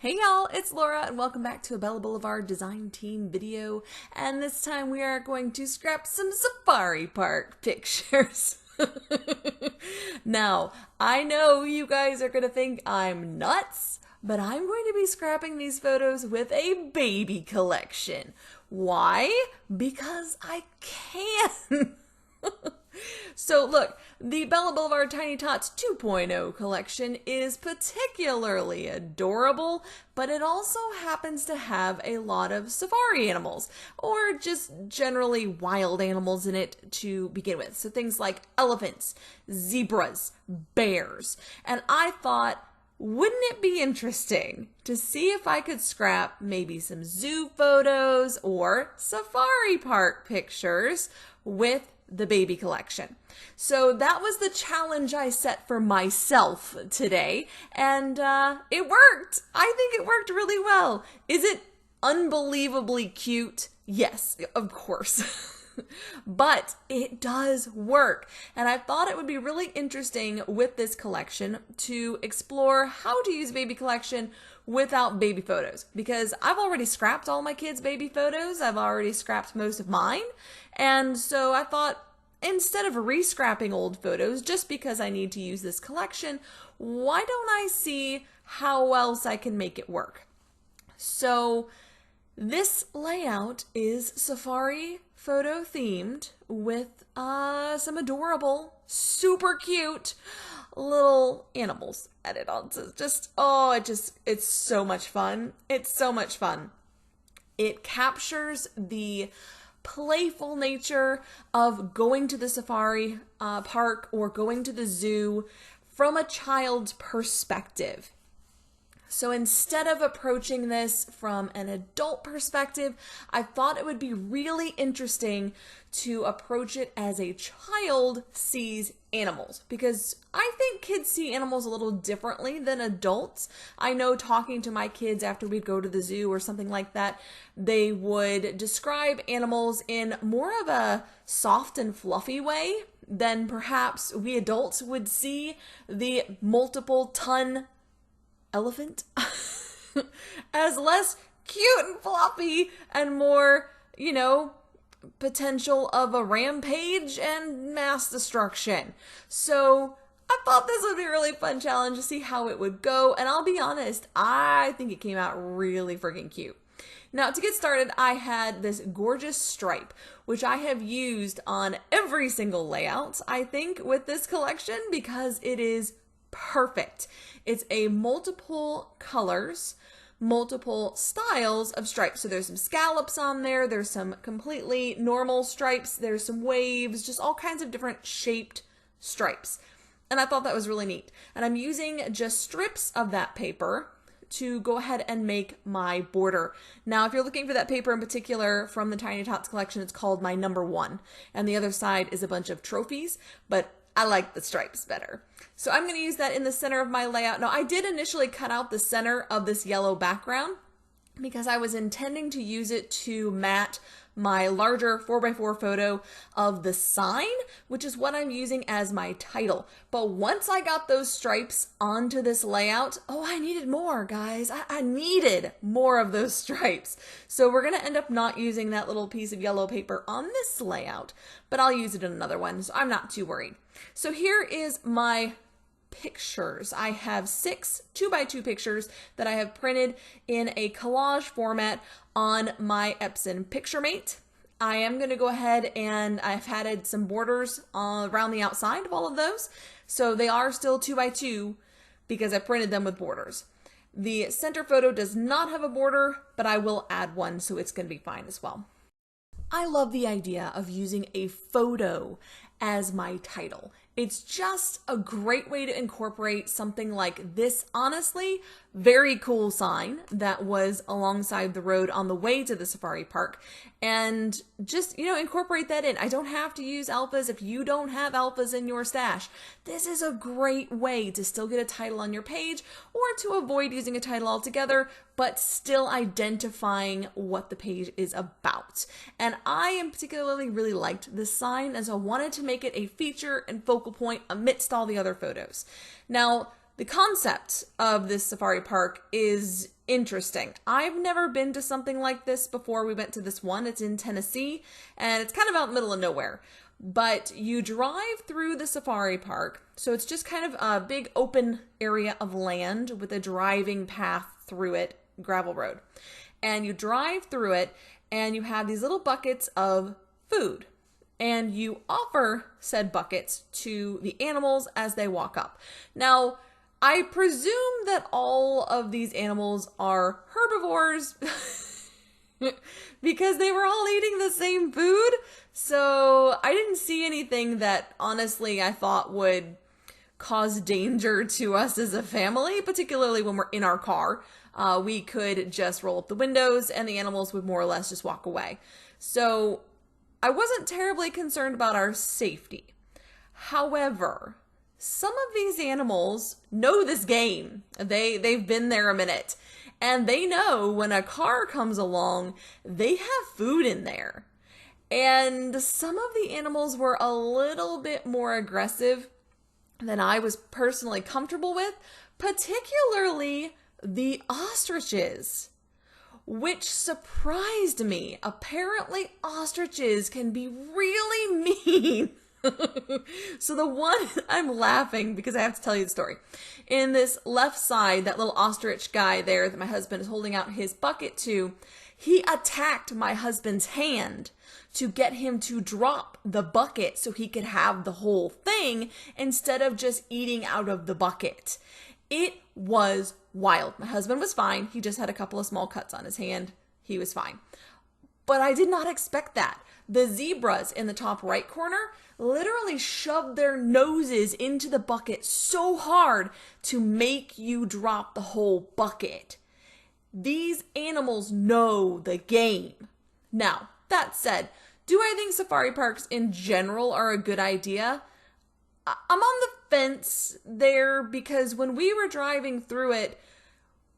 Hey y'all, it's Laura and welcome back to a Bella Boulevard Design Team video. And this time we are going to scrap some safari park pictures. Now, I know you guys are going to think I'm nuts, but I'm going to be scrapping these photos with a baby collection. Why? Because I can. So look, the Bella Boulevard Tiny Tots 2.0 collection is particularly adorable, but it also happens to have a lot of safari animals, or just generally wild animals in it to begin with. So things like elephants, zebras, bears. And I thought, wouldn't it be interesting to see if I could scrap maybe some zoo photos or safari park pictures with the baby collection? So that was the challenge I set for myself today, and it worked. I think it worked really well. Is it unbelievably cute? Yes, of course. But it does work, and I thought it would be really interesting with this collection to explore how to use baby collection without baby photos, because I've already scrapped all my kids' baby photos. I've already scrapped most of mine, and so I thought, instead of re-scrapping old photos just because I need to use this collection, why don't I see how else I can make it work? So this layout is safari photo themed with some adorable, super cute little animals added on. So it's so much fun. It's so much fun. It captures the playful nature of going to the safari park or going to the zoo from a child's perspective. So instead of approaching this from an adult perspective, I thought it would be really interesting to approach it as a child sees animals, because I think kids see animals a little differently than adults. I know, talking to my kids after we'd go to the zoo or something like that, they would describe animals in more of a soft and fluffy way than perhaps we adults would see the multiple ton elephant as less cute and fluffy and more, potential of a rampage and mass destruction. So I thought this would be a really fun challenge to see how it would go, and I'll be honest, I think it came out really freaking cute. Now, to get started, I had this gorgeous stripe, which I have used on every single layout, I think, with this collection, because it is perfect. It's a multiple colors, multiple styles of stripes. So there's some scallops on there, there's some completely normal stripes, there's some waves, just all kinds of different shaped stripes. And I thought that was really neat. And I'm using just strips of that paper to go ahead and make my border. Now, if you're looking for that paper in particular from the Tiny Tots collection, it's called my number 1. And the other side is a bunch of trophies, but I like the stripes better. So I'm going to use that in the center of my layout. Now, I did initially cut out the center of this yellow background because I was intending to use it to mat my larger 4x4 photo of the sign, which is what I'm using as my title. But once I got those stripes onto this layout, I needed more, guys. I needed more of those stripes. So we're going to end up not using that little piece of yellow paper on this layout, but I'll use it in another one, so I'm not too worried. So here is my pictures. I have 6 2x2 pictures that I have printed in a collage format on my Epson PictureMate. I am going to go ahead and I've added some borders around the outside of all of those. So they are still 2x2 because I printed them with borders. The center photo does not have a border, but I will add one, so it's going to be fine as well. I love the idea of using a photo as my title. It's just a great way to incorporate something like this, honestly, very cool sign that was alongside the road on the way to the safari park, and just, incorporate that in. I don't have to use alphas if you don't have alphas in your stash. This is a great way to still get a title on your page, or to avoid using a title altogether, but still identifying what the page is about. And I in particularly really liked this sign, as I wanted to make it a feature and focal point amidst all the other photos. Now, the concept of this safari park is interesting. I've never been to something like this before. We went to this one. It's in Tennessee, and it's kind of out in the middle of nowhere. But you drive through the safari park, so it's just kind of a big open area of land with a driving path through it, gravel road. And you drive through it, and you have these little buckets of food. And you offer said buckets to the animals as they walk up. Now, I presume that all of these animals are herbivores because they were all eating the same food. So I didn't see anything that honestly I thought would cause danger to us as a family, particularly when we're in our car. We could just roll up the windows and the animals would more or less just walk away. So I wasn't terribly concerned about our safety. However, some of these animals know this game. They've been there a minute. And they know when a car comes along, they have food in there. And some of the animals were a little bit more aggressive than I was personally comfortable with, particularly the ostriches, which surprised me. Apparently, ostriches can be really mean. So the one, I'm laughing because I have to tell you the story. In this left side, that little ostrich guy there that my husband is holding out his bucket to, he attacked my husband's hand to get him to drop the bucket so he could have the whole thing instead of just eating out of the bucket. It was wild. My husband was fine. He just had a couple of small cuts on his hand. He was fine. But I did not expect that. The zebras in the top right corner literally shoved their noses into the bucket so hard to make you drop the whole bucket. These animals know the game. Now, that said, do I think safari parks in general are a good idea? I'm on the fence there because when we were driving through it,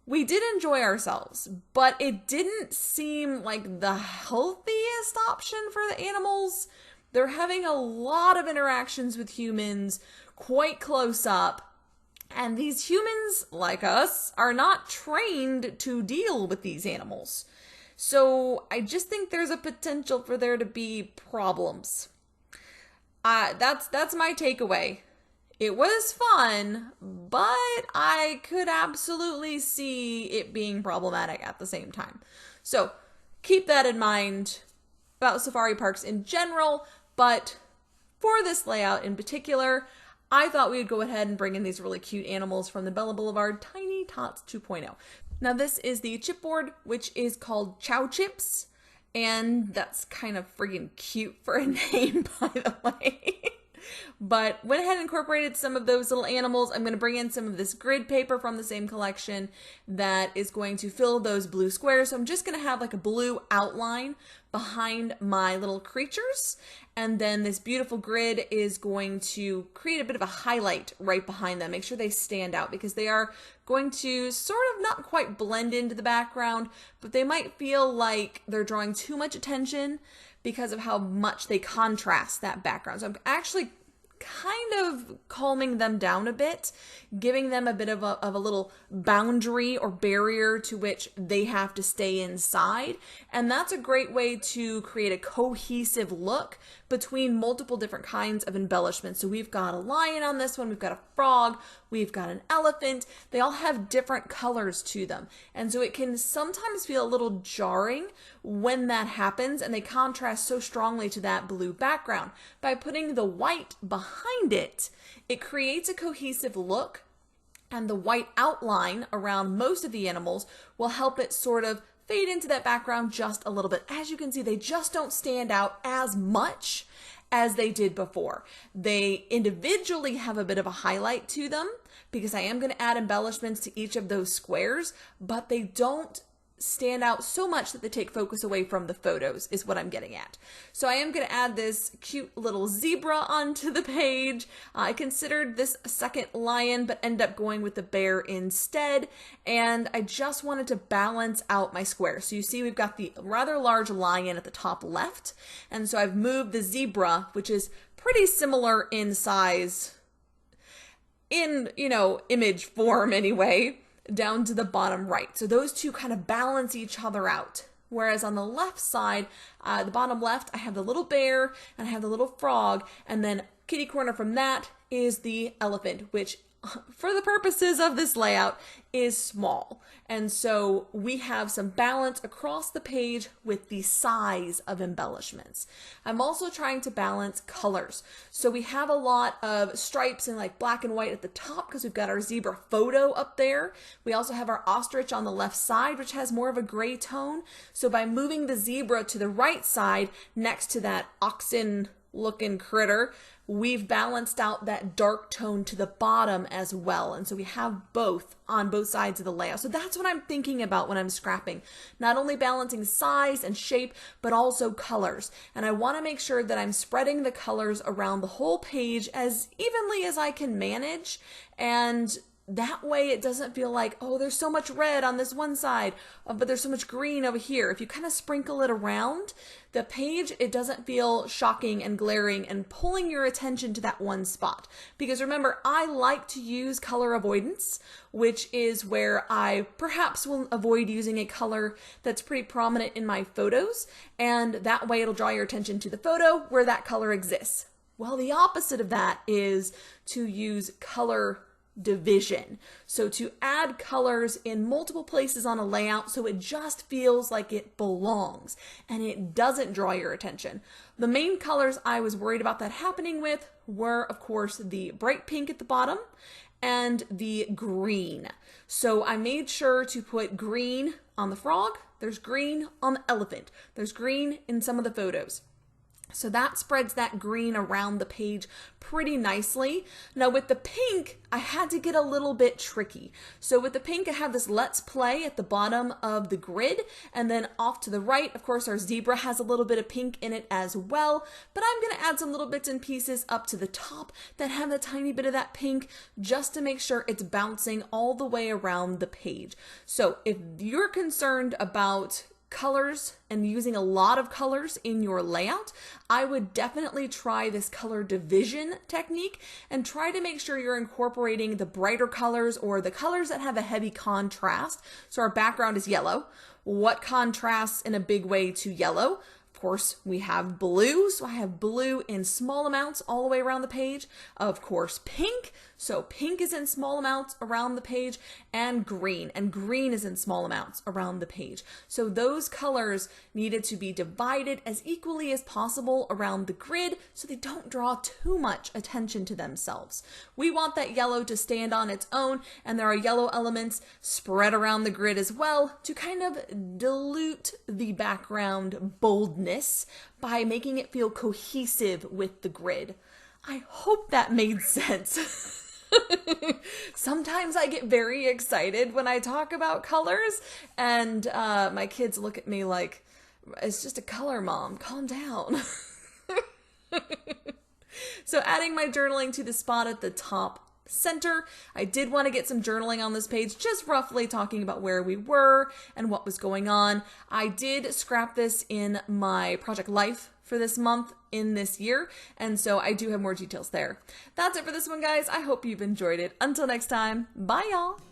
we did enjoy ourselves, but it didn't seem like the healthiest option for the animals. They're having a lot of interactions with humans, quite close up, and these humans, like us, are not trained to deal with these animals. So I just think there's a potential for there to be problems. That's my takeaway. It was fun, but I could absolutely see it being problematic at the same time. So keep that in mind about safari parks in general, but for this layout in particular, I thought we would go ahead and bring in these really cute animals from the Bella Boulevard Tiny Tots 2.0. Now this is the chipboard, which is called Chow Chips, and that's kind of friggin' cute for a name, by the way. But went ahead and incorporated some of those little animals. I'm going to bring in some of this grid paper from the same collection that is going to fill those blue squares. So I'm just going to have like a blue outline behind my little creatures. And then this beautiful grid is going to create a bit of a highlight right behind them. Make sure they stand out because they are going to sort of not quite blend into the background, but they might feel like they're drawing too much attention because of how much they contrast that background. So I'm actually kind of calming them down a bit, giving them a bit of a little boundary or barrier to which they have to stay inside. And that's a great way to create a cohesive look between multiple different kinds of embellishments. So we've got a lion on this one, we've got a frog, we've got an elephant. They all have different colors to them. And so it can sometimes feel a little jarring when that happens and they contrast so strongly to that blue background. By putting the white behind it, it creates a cohesive look, and the white outline around most of the animals will help it sort of fade into that background just a little bit. As you can see, they just don't stand out as much as they did before. They individually have a bit of a highlight to them because I am going to add embellishments to each of those squares, but they don't stand out so much that they take focus away from the photos is what I'm getting at. So I am going to add this cute little zebra onto the page. I considered this a second lion, but ended up going with the bear instead. And I just wanted to balance out my square. So you see we've got the rather large lion at the top left. And so I've moved the zebra, which is pretty similar in size. in, image form anyway, down to the bottom right. So those two kind of balance each other out. Whereas on the left side, the bottom left, I have the little bear and I have the little frog, and then kitty corner from that is the elephant, which for the purposes of this layout is small. And so we have some balance across the page with the size of embellishments. I'm also trying to balance colors. So we have a lot of stripes in like black and white at the top because we've got our zebra photo up there. We also have our ostrich on the left side, which has more of a gray tone. So by moving the zebra to the right side next to that oxen looking critter, we've balanced out that dark tone to the bottom as well. And so we have both on both sides of the layout. So that's what I'm thinking about when I'm scrapping. Not only balancing size and shape, but also colors. And I want to make sure that I'm spreading the colors around the whole page as evenly as I can manage. And that way it doesn't feel like, oh, there's so much red on this one side, but there's so much green over here. If you kind of sprinkle it around the page, it doesn't feel shocking and glaring and pulling your attention to that one spot. Because remember, I like to use color avoidance, which is where I perhaps will avoid using a color that's pretty prominent in my photos, and that way it'll draw your attention to the photo where that color exists. Well, the opposite of that is to use color division. So to add colors in multiple places on a layout so it just feels like it belongs and it doesn't draw your attention. The main colors I was worried about that happening with were, of course, the bright pink at the bottom and the green. So I made sure to put green on the frog, there's green on the elephant, there's green in some of the photos. So that spreads that green around the page pretty nicely. Now with the pink, I had to get a little bit tricky. So with the pink, I have this let's play at the bottom of the grid, and then off to the right, of course, our zebra has a little bit of pink in it as well, but I'm gonna add some little bits and pieces up to the top that have a tiny bit of that pink just to make sure it's bouncing all the way around the page. So if you're concerned about colors and using a lot of colors in your layout, I would definitely try this color division technique and try to make sure you're incorporating the brighter colors or the colors that have a heavy contrast. So our background is yellow. What contrasts in a big way to yellow? Of course, we have blue, so I have blue in small amounts all the way around the page. Of course, pink, so pink is in small amounts around the page, and green is in small amounts around the page. So those colors needed to be divided as equally as possible around the grid so they don't draw too much attention to themselves. We want that yellow to stand on its own, and there are yellow elements spread around the grid as well to kind of dilute the background boldness by making it feel cohesive with the grid. I hope that made sense. Sometimes I get very excited when I talk about colors, and my kids look at me like, it's just a color, Mom, calm down. So adding my journaling to the spot at the top center, I did want to get some journaling on this page, just roughly talking about where we were and what was going on. I did scrap this in my project life for this month in this year, and so I do have more details there. That's it for this one, guys. I hope you've enjoyed it. Until next time, bye y'all.